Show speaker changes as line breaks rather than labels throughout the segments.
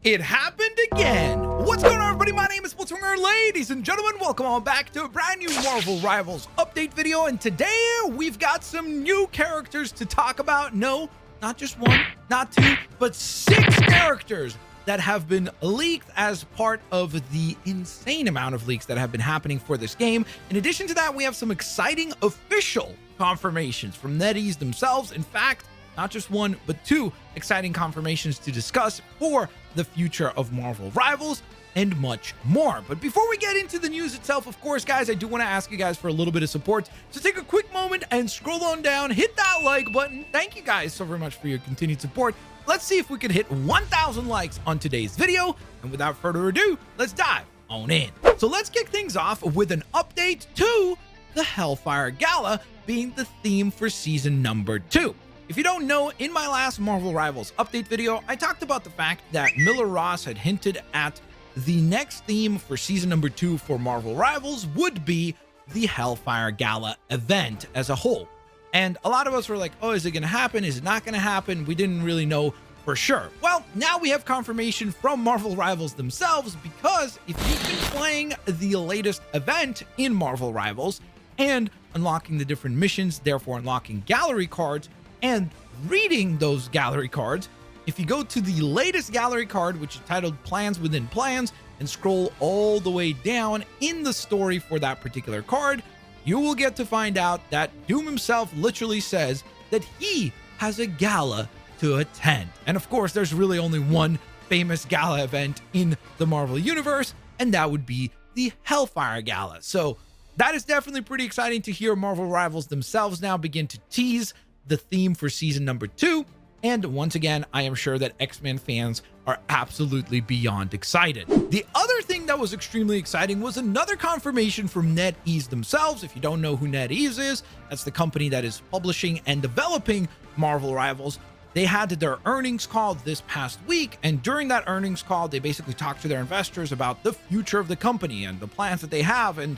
It happened again. What's going on, everybody? My name is Blitzwinger. Ladies and gentlemen, welcome on back to a brand new Marvel Rivals update video. And today we've got some new characters to talk about. No, not just one, not two, but 6 characters that have been leaked as part of the insane amount of leaks that have been happening for this game. In addition to that, we have some exciting official confirmations from NetEase themselves. In fact, not just one, but 2 exciting confirmations to discuss for the future of Marvel Rivals and much more. But before we get into the news itself, of course, guys, I do want to ask you guys for a little bit of support. So take a quick moment and scroll on down, hit that like button. Thank you guys so very much for your continued support. Let's see if we can hit 1,000 likes on today's video. And without further ado, let's dive on in. So let's kick things off with an update to the Hellfire Gala being the theme for season number 2. If you don't know, in my last Marvel Rivals update video, I talked about the fact that Miller Ross had hinted at the next theme for season number 2 for Marvel Rivals would be the Hellfire Gala event as a whole. And a lot of us were like, oh, is it going to happen? Is it not going to happen? We didn't really know for sure. Well, now we have confirmation from Marvel Rivals themselves, because if you've been playing the latest event in Marvel Rivals and unlocking the different missions, therefore unlocking gallery cards, and reading those gallery cards, if you go to the latest gallery card, which is titled Plans Within Plans, and scroll all the way down in the story for that particular card, you will get to find out that Doom himself literally says that he has a gala to attend. And of course, there's really only one famous gala event in the Marvel Universe, and that would be the Hellfire Gala. So that is definitely pretty exciting to hear Marvel Rivals themselves now begin to tease the theme for season number 2. And once again, I am sure that X-Men fans are absolutely beyond excited. The other thing that was extremely exciting was another confirmation from NetEase themselves. If you don't know who NetEase is, that's the company that is publishing and developing Marvel Rivals. They had their earnings call this past week, and during that earnings call, they basically talked to their investors about the future of the company and the plans that they have. And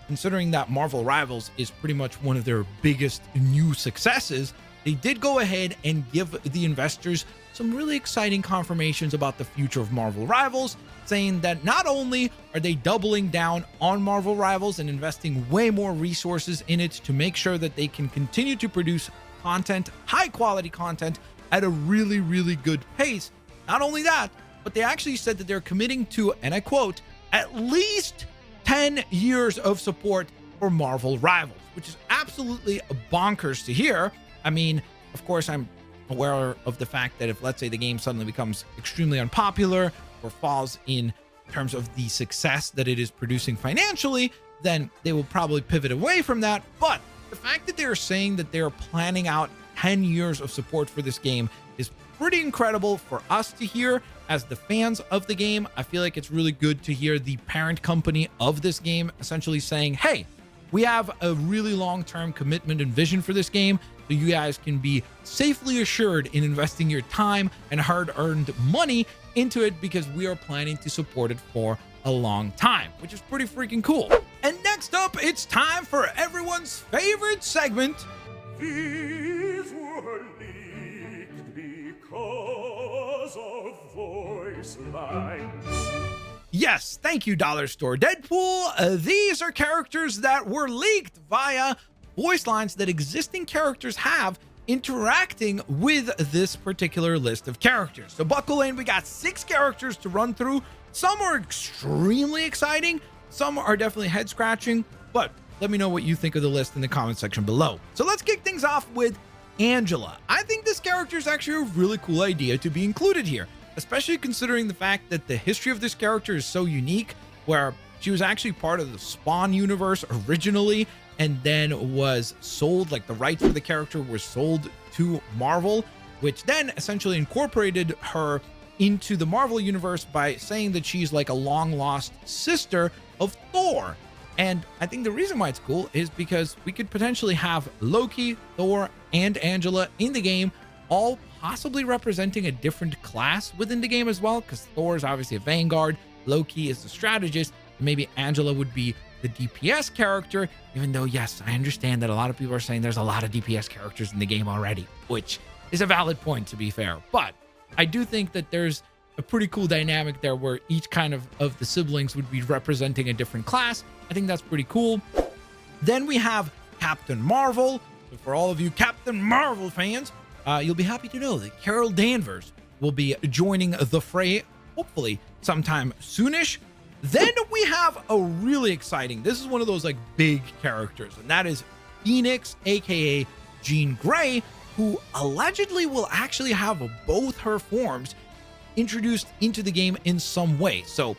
considering that Marvel Rivals is pretty much one of their biggest new successes, they did go ahead and give the investors some really exciting confirmations about the future of Marvel Rivals, saying that not only are they doubling down on Marvel Rivals and investing way more resources in it to make sure that they can continue to produce content, high quality content at a really, really good pace. Not only that, but they actually said that they're committing to, and I quote, at least 10 years of support for Marvel Rivals, which is absolutely bonkers to hear. I mean, of course, I'm aware of the fact that if, let's say, the game suddenly becomes extremely unpopular or falls in terms of the success that it is producing financially, then they will probably pivot away from that. But the fact that they're saying that they're planning out 10 years of support for this game is pretty incredible for us to hear as the fans of the game. I feel like it's really good to hear the parent company of this game essentially saying, hey, we have a really long-term commitment and vision for this game, so you guys can be safely assured in investing your time and hard-earned money into it, because we are planning to support it for a long time, which is pretty freaking cool. And next up, it's time for everyone's favorite segment.
These were leaked because of voice lines.
Yes, thank you, Dollar Store Deadpool. These are characters that were leaked via voice lines that existing characters have interacting with this particular list of characters. So buckle in, we got 6 characters to run through. Some are extremely exciting, some are definitely head scratching, but let me know what you think of the list in the comment section below. So let's kick things off with Angela. I think this character is actually a really cool idea to be included here, especially considering the fact that the history of this character is so unique, where she was actually part of the Spawn universe originally, and then was sold, like the rights for the character were sold to Marvel, which then essentially incorporated her into the Marvel universe by saying that she's like a long lost sister of Thor. And I think the reason why it's cool is because we could potentially have Loki, Thor, and Angela in the game, all possibly representing a different class within the game as well, because Thor is obviously a Vanguard, Loki is the strategist, and maybe Angela would be the DPS character, even though, yes, I understand that a lot of people are saying there's a lot of DPS characters in the game already, which is a valid point, to be fair. But I do think that there's a pretty cool dynamic there where each kind of the siblings would be representing a different class. I think that's pretty cool. Then we have Captain Marvel. So for all of you Captain Marvel fans, you'll be happy to know that Carol Danvers will be joining the fray, hopefully sometime soonish. Then we have a really exciting, this is one of those like big characters, and that is Phoenix, aka Jean Grey, who allegedly will actually have both her forms introduced into the game in some way. So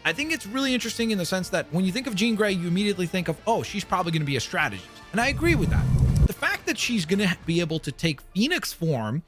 I think it's really interesting in the sense that when you think of Jean Grey, you immediately think of, oh, she's probably going to be a strategist. And I agree with that. The fact that she's going to be able to take Phoenix form,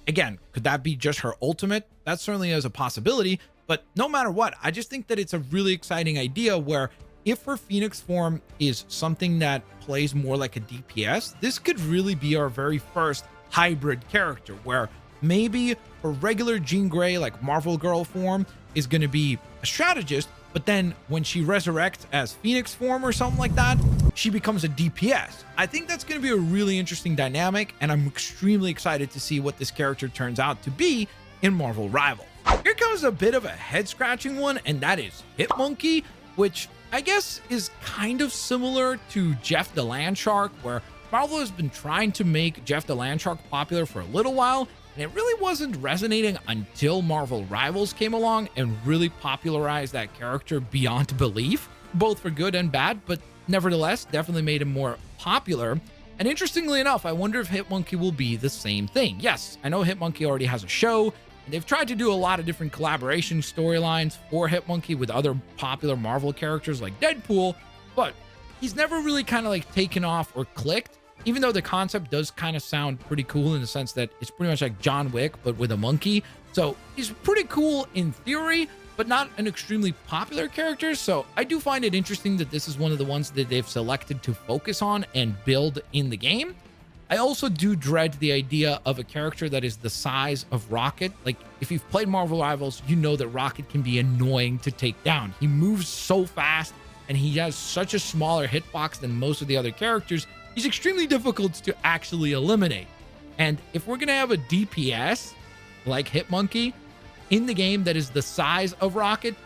again, could that be just her ultimate? That certainly is a possibility. But no matter what, I just think that it's a really exciting idea where if her Phoenix form is something that plays more like a DPS, this could really be our very first hybrid character where maybe her regular Jean Grey, like Marvel Girl form, is going to be a strategist, but then when she resurrects as Phoenix form or something like that, she becomes a DPS. I think that's going to be a really interesting dynamic, and I'm extremely excited to see what this character turns out to be in Marvel Rivals. Here comes a bit of a head-scratching one, and that is Hitmonkey, which I guess is kind of similar to Jeff the Landshark, where Marvel has been trying to make Jeff the Landshark popular for a little while, and it really wasn't resonating until Marvel Rivals came along and really popularized that character beyond belief, both for good and bad, but nevertheless definitely made him more popular. And interestingly enough, I wonder if Hitmonkey will be the same thing. Yes, I know Hitmonkey already has a show, and they've tried to do a lot of different collaboration storylines for Hitmonkey with other popular Marvel characters like Deadpool, but he's never really kind of like taken off or clicked, even though the concept does kind of sound pretty cool in the sense that it's pretty much like John Wick, but with a monkey. So he's pretty cool in theory, but not an extremely popular character. So I do find it interesting that this is one of the ones that they've selected to focus on and build in the game. I also do dread the idea of a character that is the size of Rocket. Like, if you've played Marvel Rivals, you know that Rocket can be annoying to take down. He moves so fast, and he has such a smaller hitbox than most of the other characters. He's extremely difficult to actually eliminate. And if we're going to have a DPS like Hitmonkey in the game that is the size of Rocket,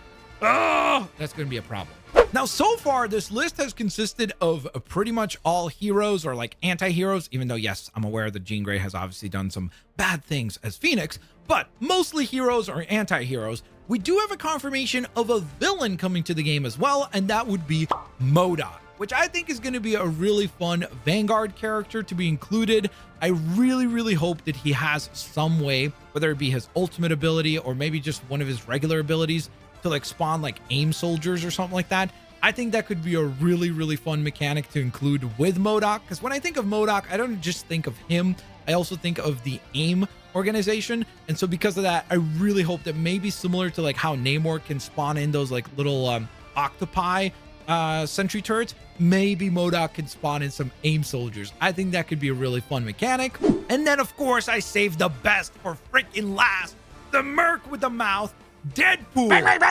that's going to be a problem. Now, so far, this list has consisted of pretty much all heroes or like anti-heroes, even though, yes, I'm aware that Jean Grey has obviously done some bad things as Phoenix, but mostly heroes or anti-heroes. We do have a confirmation of a villain coming to the game as well, and that would be MODOK, which I think is going to be a really fun Vanguard character to be included. I really hope that he has some way, whether it be his ultimate ability or maybe just one of his regular abilities, to like spawn like aim soldiers or something like that. I think that could be a really fun mechanic to include with MODOK, because when I think of MODOK, I don't just think of him, I also think of the AIM organization. And so because of that, I really hope that maybe similar to like how Namor can spawn in those like little octopi sentry turrets, maybe MODOK can spawn in some aim soldiers. I think that could be a really fun mechanic. And then of course I saved the best for freaking last, the Merc with the mouth. Deadpool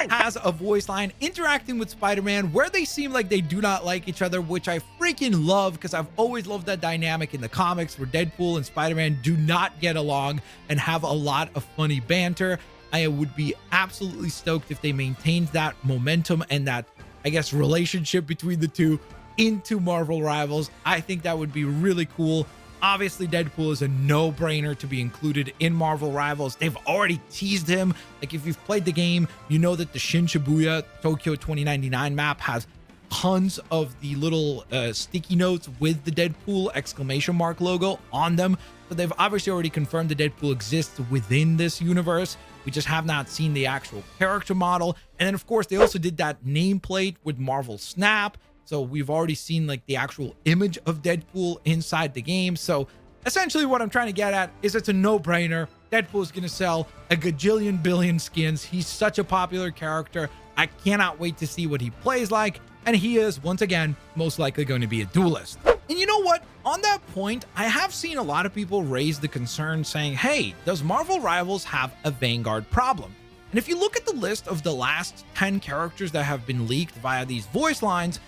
has a voice line interacting with Spider-Man where they seem like they do not like each other, which I freaking love, because I've always loved that dynamic in the comics where Deadpool and Spider-Man do not get along and have a lot of funny banter. I would be absolutely stoked if they maintained that momentum and that, I guess, relationship between the two into Marvel Rivals. I think that would be really cool. Obviously, Deadpool is a no-brainer to be included in Marvel Rivals. They've already teased him. Like, if you've played the game, you know that the Shin Shibuya Tokyo 2099 map has tons of the little sticky notes with the Deadpool exclamation mark logo on them. So they've obviously already confirmed that Deadpool exists within this universe. We just have not seen the actual character model. And then, of course, they also did that nameplate with Marvel Snap. So we've already seen like the actual image of Deadpool inside the game. So essentially what I'm trying to get at is it's a no-brainer. Deadpool is going to sell a gajillion billion skins. He's such a popular character. I cannot wait to see what he plays like. And he is, once again, most likely going to be a duelist. And you know what? On that point, I have seen a lot of people raise the concern saying, hey, does Marvel Rivals have a Vanguard problem? And if you look at the list of the last 10 characters that have been leaked via these voice lines,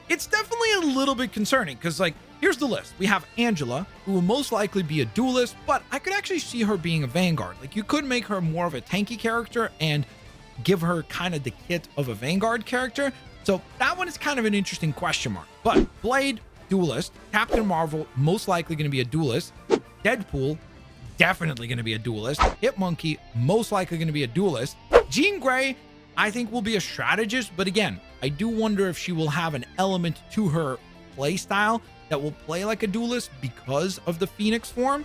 it's definitely a little bit concerning, because like here's the list. We have Angela, who will most likely be a duelist, but I could actually see her being a Vanguard. Like, you could make her more of a tanky character and give her kind of the kit of a Vanguard character. So that one is kind of an interesting question mark. But Blade, duelist. Captain Marvel, most likely going to be a duelist. Deadpool, definitely going to be a duelist. Hitmonkey, most likely going to be a duelist. Jean Grey, I think will be a strategist, but again, I do wonder if she will have an element to her play style that will play like a duelist because of the Phoenix form.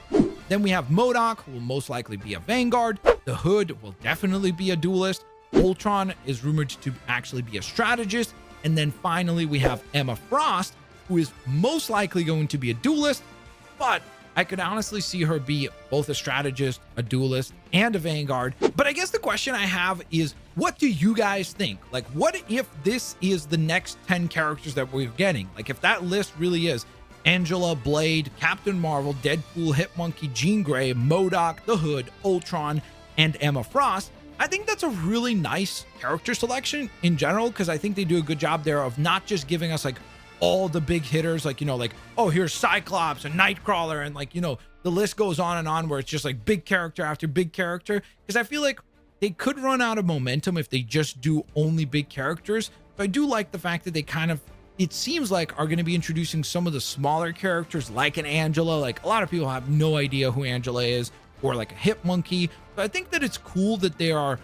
Then we have MODOK, who will most likely be a Vanguard. The Hood will definitely be a duelist. Ultron is rumored to actually be a strategist. And then finally, we have Emma Frost, who is most likely going to be a duelist, but I could honestly see her be both a strategist, a duelist, and a Vanguard. But I guess the question I have is, what do you guys think? Like, what if this is the next 10 characters that we're getting? Like, if that list really is Angela, Blade, Captain Marvel, Deadpool, Hitmonkey, Jean Grey, MODOK, The Hood, Ultron, and Emma Frost, I think that's a really nice character selection in general, because I think they do a good job there of not just giving us like all the big hitters, like, you know, like, oh, here's Cyclops and Nightcrawler, and like, you know, the list goes on and on where it's just like big character after big character, because I feel like they could run out of momentum if they just do only big characters. So I do like the fact that they kind of, it seems like, are going to be introducing some of the smaller characters like an Angela. Like, a lot of people have no idea who Angela is, or like a Hitmonkey. So I think that it's cool that they are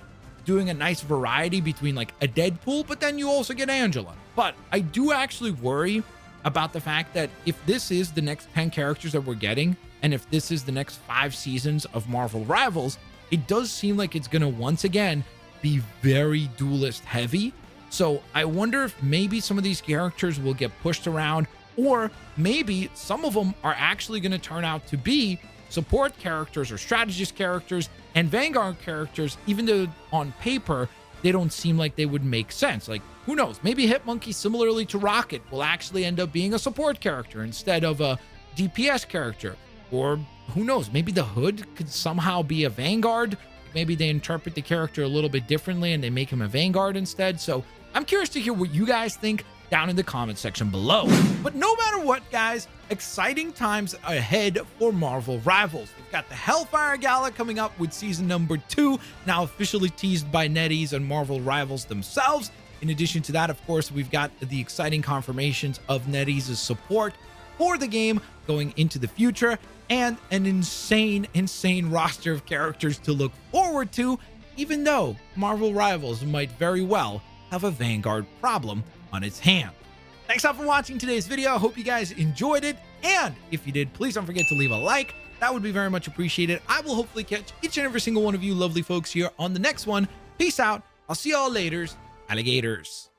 doing a nice variety between like a Deadpool, but then you also get Angela. But I do actually worry about the fact that if this is the next 10 characters that we're getting, and if this is the next 5 seasons of Marvel Rivals, it does seem like it's going to once again be very duelist heavy. So I wonder if maybe some of these characters will get pushed around, or maybe some of them are actually going to turn out to be support characters or strategist characters and Vanguard characters, even though on paper they don't seem like they would make sense. Like, who knows? Maybe Hitmonkey, similarly to Rocket, will actually end up being a support character instead of a DPS character. Or who knows? Maybe the Hood could somehow be a Vanguard. Maybe they interpret the character a little bit differently and they make him a Vanguard instead. So I'm curious to hear what you guys think down in the comment section below. But no matter what, guys, exciting times ahead for Marvel Rivals. We've got the Hellfire Gala coming up with season number 2, now officially teased by NetEase and Marvel Rivals themselves. In addition to that, of course, we've got the exciting confirmations of NetEase's support for the game going into the future, and an insane roster of characters to look forward to, even though Marvel Rivals might very well have a Vanguard problem on its hand. Thanks all for watching today's video. I hope you guys enjoyed it, and if you did, please don't forget to leave a like. That would be very much appreciated. I will hopefully catch each and every single one of you lovely folks here on the next one. Peace out. I'll see y'all later, alligators.